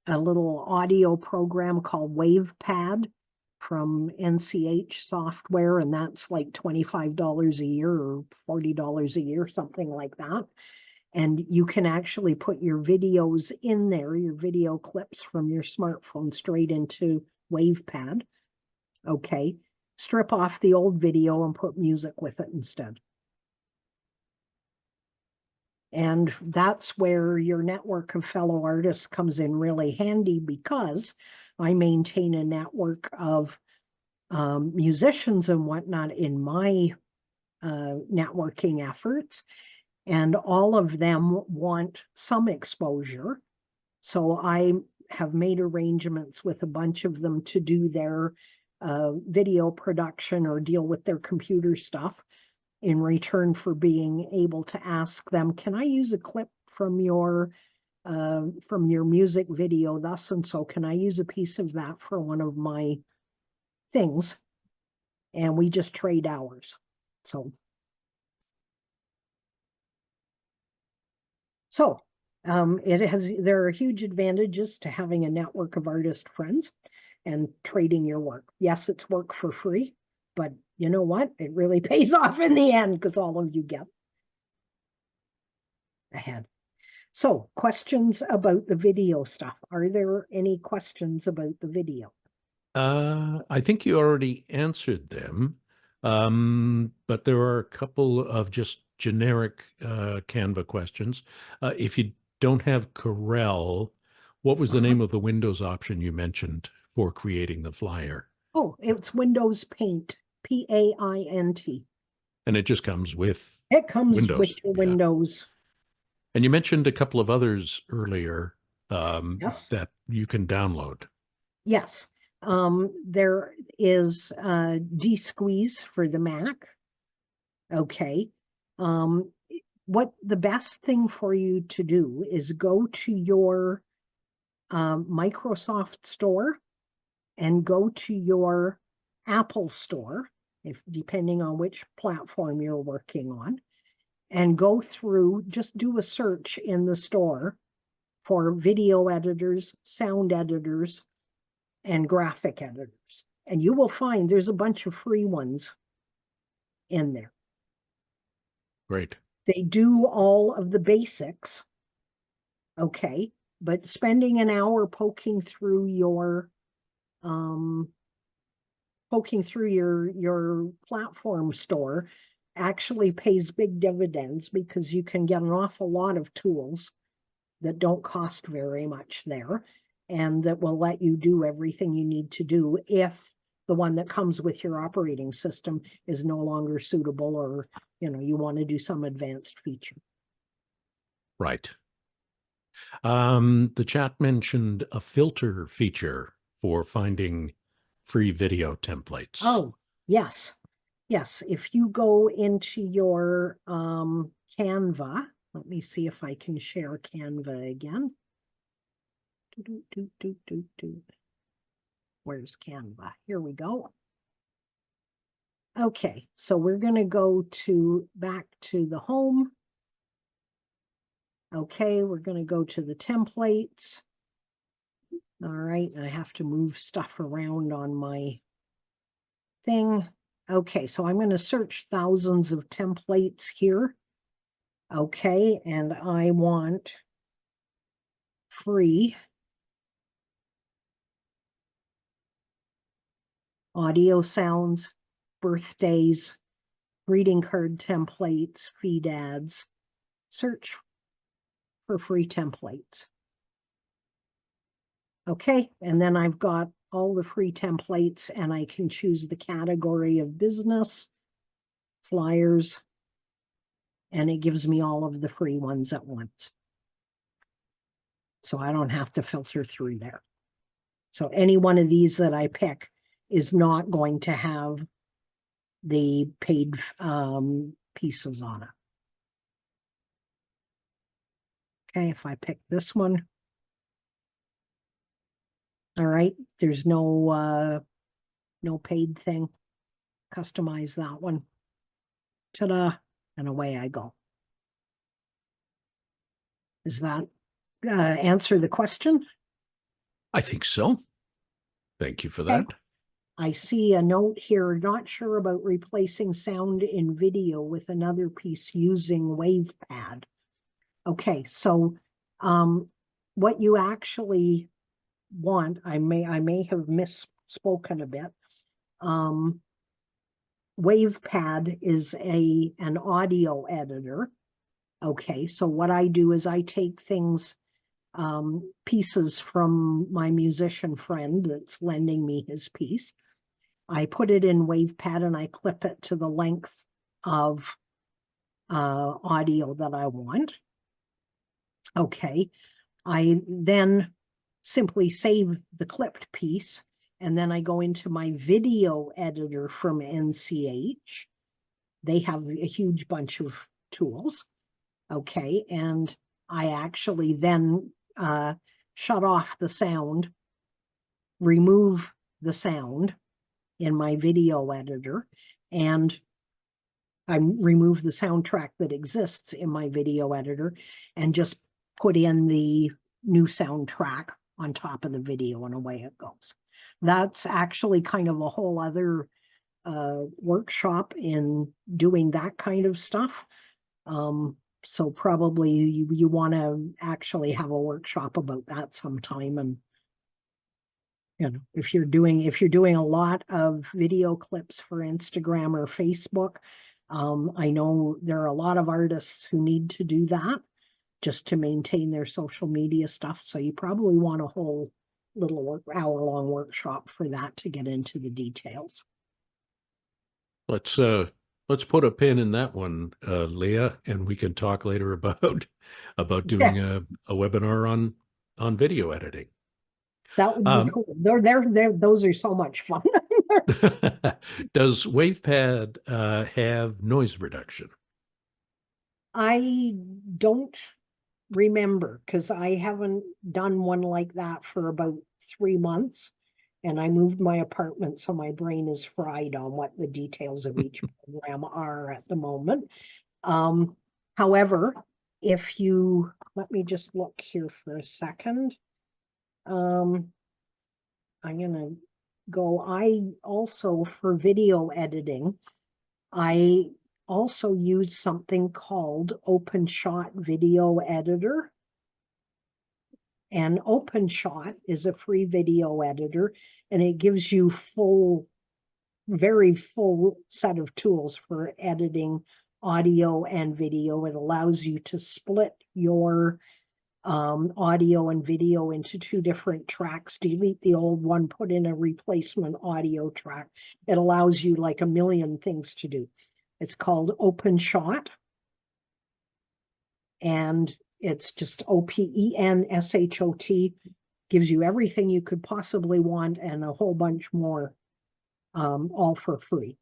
little audio program called WavePad from NCH Software, and that's like $25 a year or $40 a year, something like that. And you can actually put your videos in there, your video clips from your smartphone straight into WavePad. Okay, strip off the old video and put music with it instead. And that's where your network of fellow artists comes in really handy, because I maintain a network of musicians and whatnot in my networking efforts, and all of them want some exposure. So I have made arrangements with a bunch of them to do their video production or deal with their computer stuff, in return for being able to ask them, can I use a clip from your music video thus and so? Can I use a piece of that for one of my things? And we just trade hours. So there are huge advantages to having a network of artist friends and trading your work. Yes, it's work for free, but you know what? It really pays off in the end, because all of you get ahead. So, questions about the video stuff. Are there any questions about the video? I think you already answered them, but there are a couple of just generic Canva questions. If you don't have Corel, what was the name of the Windows option you mentioned for creating the flyer? Oh, it's Windows Paint, P-A-I-N-T. And it just comes with It comes with Windows. your Yeah. Windows. And you mentioned a couple of others earlier Yes. that you can download. Yes. There is D-Squeeze for the Mac. Okay. What the best thing for you to do is go to your Microsoft Store and go to your Apple Store, if depending on which platform you're working on, and go through, just do a search in the store for video editors, sound editors, and graphic editors. And you will find there's a bunch of free ones in there. Great. They do all of the basics, okay, but spending an hour poking through your platform store actually pays big dividends, because you can get an awful lot of tools that don't cost very much there, and that will let you do everything you need to do if the one that comes with your operating system is no longer suitable, or you want to do some advanced feature. Right. The chat mentioned a filter feature for finding free video templates. Oh, yes. Yes, if you go into your Canva, let me see if I can share Canva again. Where's Canva? Here we go. Okay, so we're going to go back to the home. Okay, we're going to go to the templates. All right, I have to move stuff around on my thing. Okay, so I'm going to search thousands of templates here. Okay, and I want free audio sounds, birthdays, greeting card templates, feed ads. Search for free templates. Okay, and then I've got all the free templates, and I can choose the category of business, flyers, and it gives me all of the free ones at once. So I don't have to filter through there. So any one of these that I pick is not going to have the paid pieces on it. Okay, if I pick this one. All right, there's no paid thing. Customize that one. Ta-da, and away I go. Does that answer the question? I think so. Thank you for Okay. that. I see a note here, not sure about replacing sound in video with another piece using WavePad. Okay, so what you actually want, I may have misspoken a bit. WavePad is an audio editor. Okay, so what I do is I take things, pieces from my musician friend that's lending me his piece. I put it in WavePad and I clip it to the length of audio that I want. Okay, I then simply save the clipped piece, and then I go into my video editor from NCH. They have a huge bunch of tools. Okay, and I actually then shut off the sound, remove the sound in my video editor, and I remove the soundtrack that exists in my video editor and just put in the new soundtrack on top of the video, and away it goes. That's actually kind of a whole other workshop in doing that kind of stuff. So probably you want to actually have a workshop about that sometime. And if you're doing a lot of video clips for Instagram or Facebook, I know there are a lot of artists who need to do that just to maintain their social media stuff. So you probably want a whole little hour-long workshop for that to get into the details. Let's put a pin in that one, Leah, and we can talk later about Yeah, doing a webinar on video editing. that would be Um, cool. They're those are so much fun. does WavePad have noise reduction? I don't remember because I haven't done one like that for about 3 months. And I moved my apartment, so my brain is fried on what the details of each program are at the moment. Um, However, if you let me just look here for a second. I'm gonna go. I also, for video editing, I also use something called OpenShot Video Editor. And OpenShot is a free video editor, and it gives you very full set of tools for editing audio and video. It allows you to split your audio and video into two different tracks, delete the old one, put in a replacement audio track. It allows you like a million things to do. It's called OpenShot, and it's just OpenShot. Gives you everything you could possibly want and a whole bunch more, all for free.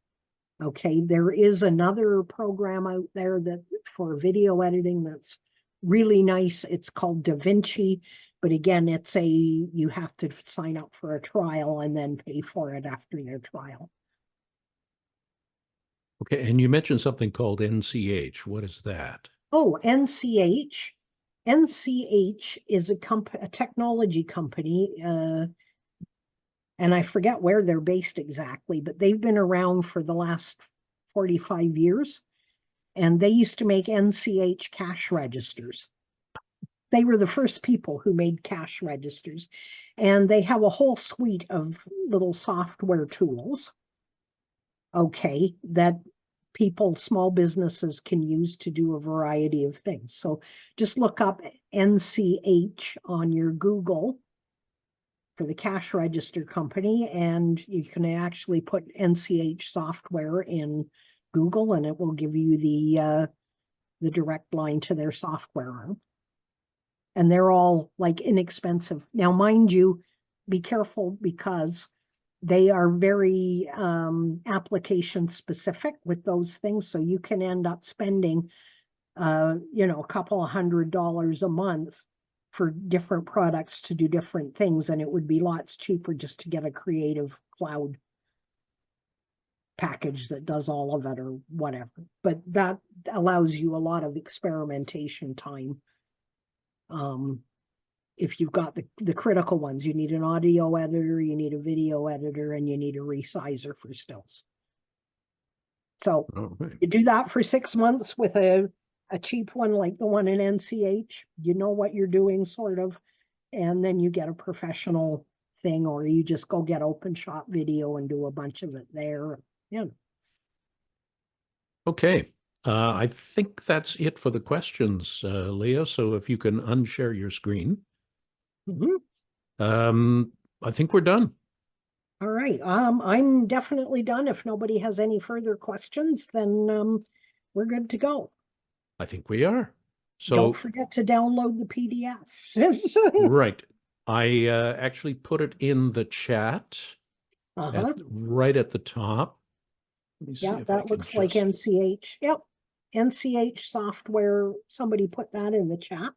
Okay, there is another program out there that for video editing that's really nice. It's called DaVinci, but again, you have to sign up for a trial and then pay for it after their trial. Okay, and you mentioned something called NCH. What is that? Oh, NCH. NCH is a technology company, and I forget where they're based exactly, but they've been around for the last 45 years. And they used to make NCH cash registers. They were the first people who made cash registers. And they have a whole suite of little software tools, okay, that small businesses can use to do a variety of things. So just look up NCH on your Google for the cash register company, and you can actually put NCH software in Google, and it will give you the direct line to their software arm. And they're all like inexpensive. Now, mind you, be careful because they are very application specific with those things. So you can end up spending a couple of $100 a month for different products to do different things, and it would be lots cheaper just to get a Creative Cloud package that does all of it or whatever. But that allows you a lot of experimentation time. If you've got the critical ones, you need an audio editor, you need a video editor, and you need a resizer for stills. So you do that for 6 months with a cheap one like the one in NCH, you know what you're doing sort of, and then you get a professional thing, or you just go get OpenShot video and do a bunch of it there. Yeah. Okay. I think that's it for the questions, Leah. So if you can unshare your screen. Mhm. I think we're done. All right. I'm definitely done. If nobody has any further questions, then we're good to go. I think we are. Don't So, forget to download the PDF. right. I actually put it in the chat Uh-huh. right at the top. Let me see Yeah, if I that can looks like just, NCH. Yep. NCH software. Somebody put that in the chat.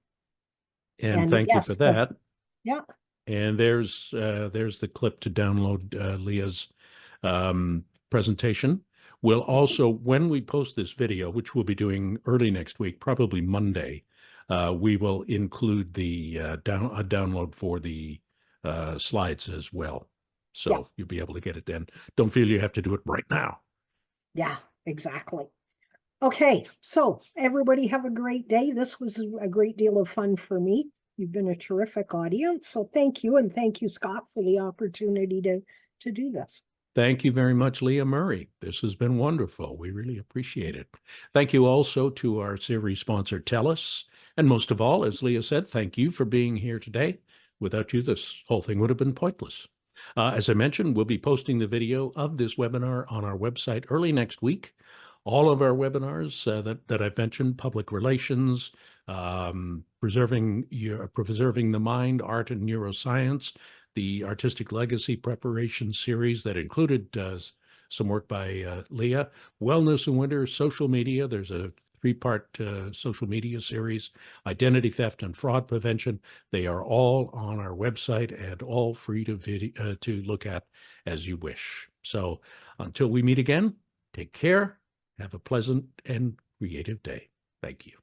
and And thank you for yes, that. yeah, And there's the clip to download Leah's presentation. We'll also, when we post this video, which we'll be doing early next week, probably Monday, we will include the download for the slides as well. yeah, So you'll be able to get it then. Don't feel you have to do it right now. yeah, exactly. Okay, so everybody have a great day. This was a great deal of fun for me. You've been a terrific audience. So thank you, and thank you, Scott, for the opportunity to do this. Thank you very much, Leah Murray. This has been wonderful. We really appreciate it. Thank you also to our series sponsor, TELUS. And most of all, as Leah said, thank you for being here today. Without you, this whole thing would have been pointless. As I mentioned, we'll be posting the video of this webinar on our website early next week. All of our webinars that I've mentioned, public relations, preserving the mind, art and neuroscience, the Artistic Legacy Preparation series that included some work by Leah, Wellness in Winter, social media. There's a three-part social media series, identity theft and fraud prevention. They are all on our website and all free to look at as you wish. So until we meet again, take care, have a pleasant and creative day. Thank you.